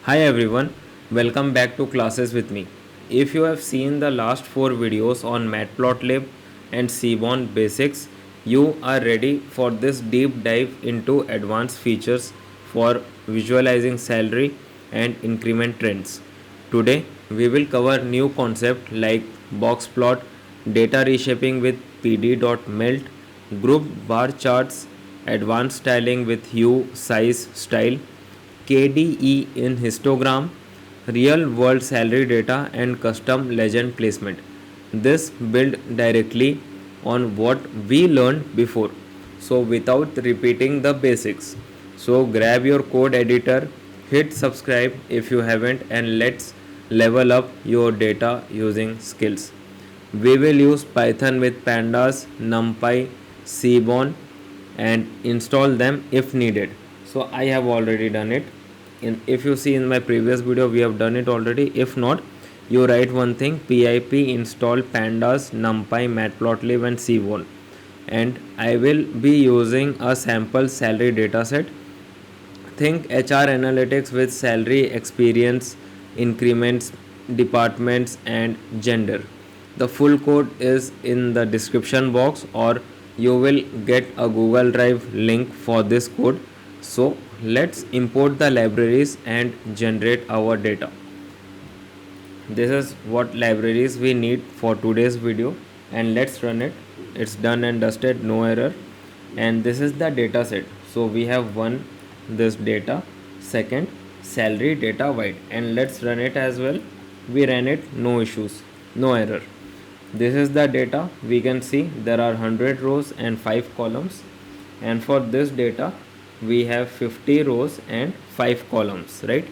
Hi everyone, welcome back to Classes with me. If you have seen the last 4 videos on Matplotlib and Seaborn basics, you are ready for this deep dive into advanced features for visualizing salary and increment trends. Today, we will cover new concepts like box plot, data reshaping with pd.melt, group bar charts, advanced styling with hue, size, style, KDE in histogram, real world salary data, and custom legend placement. This build directly on what we learned before, so without repeating the basics. So grab your code editor, hit subscribe if you haven't, and let's level up your data using skills. We will use Python with pandas, NumPy, Seaborn, and install them if needed. So I have already done it. If you see in my previous video, we have done it already. If not, you write one thing: pip install pandas, NumPy, Matplotlib, and Seaborn. And I will be using a sample salary dataset. Think HR analytics with salary, experience, increments, departments, and gender. The full code is in the description box, or you will get a Google Drive link for this code. So let's import the libraries and generate our data. This is what libraries we need for today's video, and let's run it. It's done and dusted, no error. And this is the data set. So we have one, this data, second salary data white, and let's run it as well. We ran it, no issues, no error. This is the data. We can see there are 100 rows and 5 columns, and for this data we have 50 rows and 5 columns, right?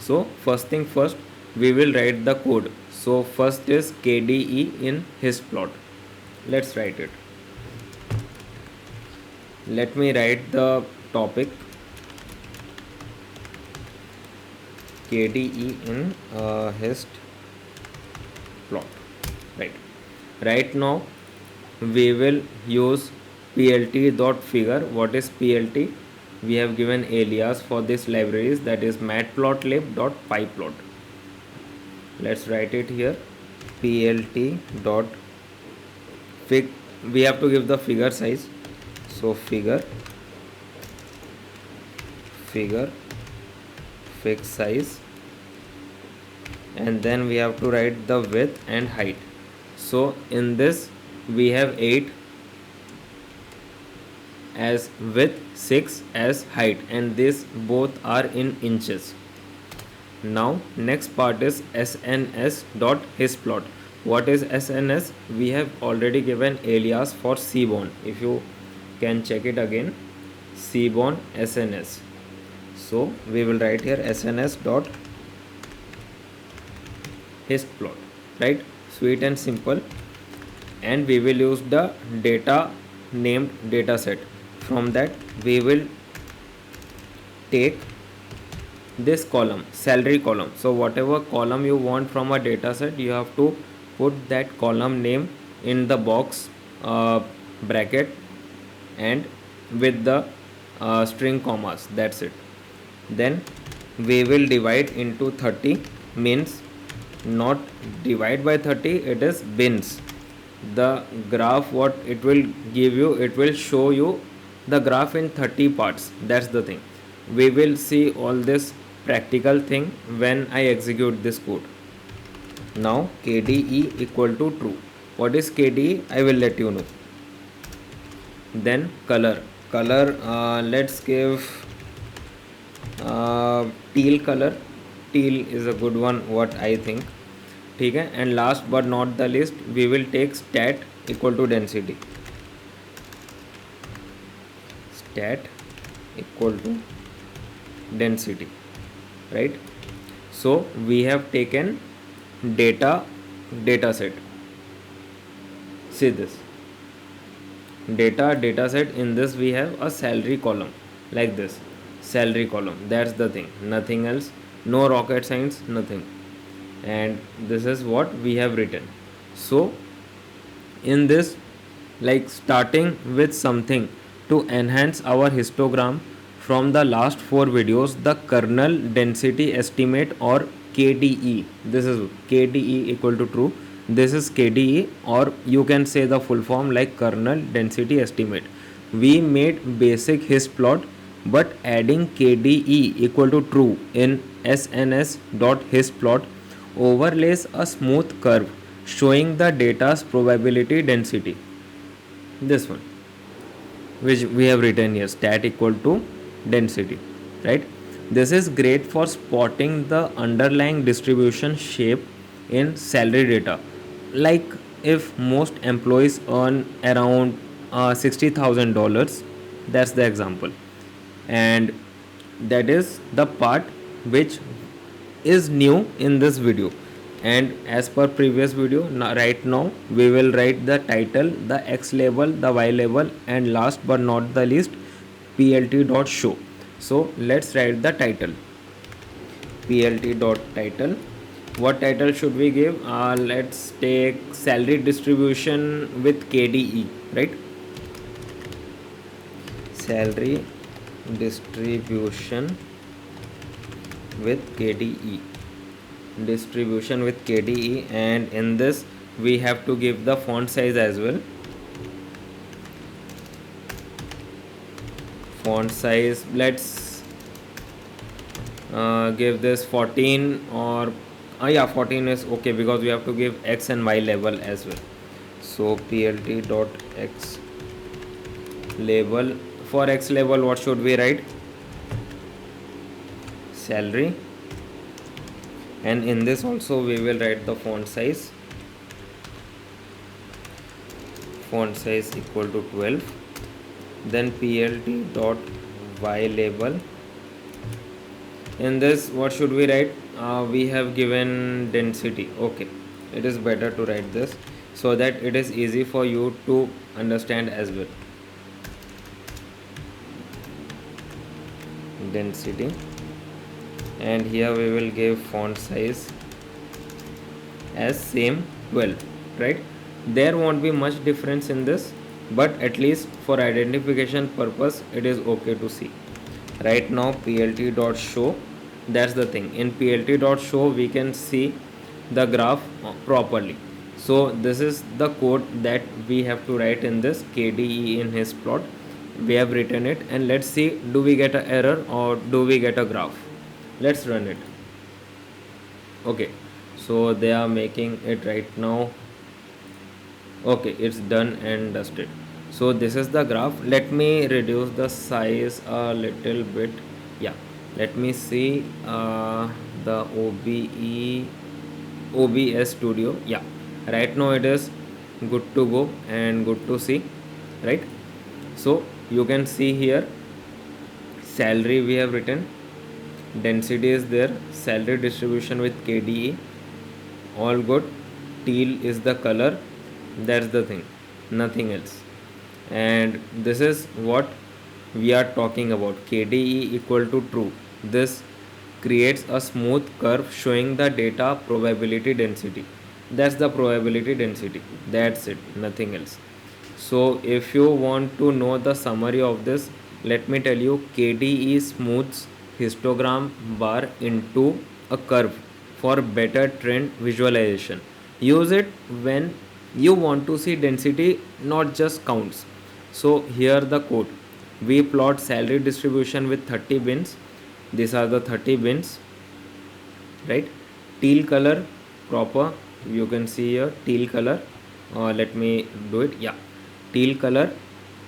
So first thing first, we will write the code. So first is KDE in histplot. Let's write it. Let me write the topic KDE in hist plot. Right now we will use plt.figure. What is plt? We have given alias for this libraries, that is matplotlib.pyplot. Let's write it here. plt.fig. We have to give the figure size. So figure fig size, and then we have to write the width and height. So in this we have 8 as width, 6 as height, and these both are in inches. Now next part is sns.histplot. What is sns? We have already given alias for Seaborn. If you can check it again, Seaborn sns. So we will write here sns.histplot, right? Sweet and simple. And we will use the data named dataset. From that we will take this column, salary column. So whatever column you want from a dataset, you have to put that column name in the box bracket and with the string commas. That's it. Then we will divide into 30, means not divide by 30, it is bins. The graph, what it will give you, it will show you the graph in 30 parts. That's the thing. We will see all this practical thing when I execute this code. Now KDE equal to true. What is KDE? I will let you know. Then color, let's give teal color. Teal is a good one, what I think. Okay. And last but not the least, we will take stat equal to density. Stat equal to density, right? So we have taken dataset. See this dataset. In this we have a salary column, like this salary column. That's the thing, nothing else, no rocket science, nothing. And this is what we have written. So in this, like starting with something to enhance our histogram from the last four videos the kernel density estimate or KDE. This is KDE equal to true. This is KDE, or you can say the full form like kernel density estimate. We made basic hist plot, but adding KDE equal to true in SNS.histplot overlays a smooth curve showing the data's probability density. This one, which we have written here, stat equal to density, right? This is great for spotting the underlying distribution shape in salary data, like if most employees earn around $60,000. That's the example, and that is the part which is new in this video. And as per previous video, right now we will write the title, the X label, the Y label, and last but not the least plt.show. So let's write the title, plt.title. What title should we give? Let's take salary distribution with KDE, right? Salary distribution with KDE, distribution with KDE, and in this we have to give the font size as well. Font size, let's give this 14, or yeah, 14 is okay because we have to give X and Y label as well. So plt.x label. For X label, what should we write? Salary. And in this also we will write the font size equal to 12. Then plt dot y label. In this, what should we write? We have given density. Okay, it is better to write this so that it is easy for you to understand as well. Density, and here we will give font size as same 12, right? There won't be much difference in this, but at least for identification purpose it is okay to see. Right now plt.show, that's the thing. In plt.show we can see the graph properly. So this is the code that we have to write in this KDE in his plot. We have written it, and let's see, do we get an error or do we get a graph? Let's run it. Okay, so they are making it right now. Okay, it's done and dusted. So this is the graph. Let me reduce the size a little bit. Yeah, let me see the OBS studio. Yeah, right now it is good to go and good to see, right? So you can see here salary we have written, density is there, salary distribution with KDE, all good. Teal is the color, that's the thing, nothing else. And this is what we are talking about, KDE equal to true. This creates a smooth curve showing the data probability density. That's the probability density, that's it, nothing else. So if you want to know the summary of this, let me tell you, KDE smooths histogram bar into a curve for better trend visualization. Use it when you want to see density, not just counts. So here the code, we plot salary distribution with 30 bins. These are the 30 bins, right? Teal color proper, you can see here teal color. Let me do it. Yeah, teal color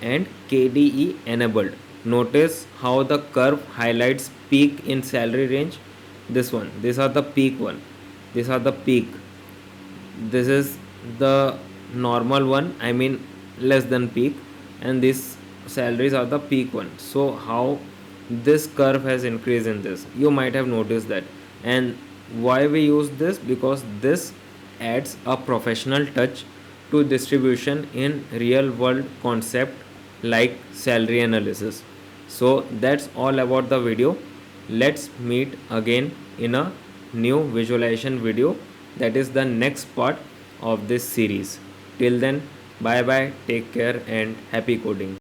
and KDE enabled. Notice how the curve highlights peak in salary range. This one, these are the peak one, these are the peak, this is the normal one, I mean less than peak, and these salaries are the peak one. So how this curve has increased in this, you might have noticed that. And why we use this? Because this adds a professional touch to distribution in real world concept like salary analysis. So that's all about the video. Let's meet again in a new visualization video, that is the next part of this series. Till then, bye bye, take care and happy coding.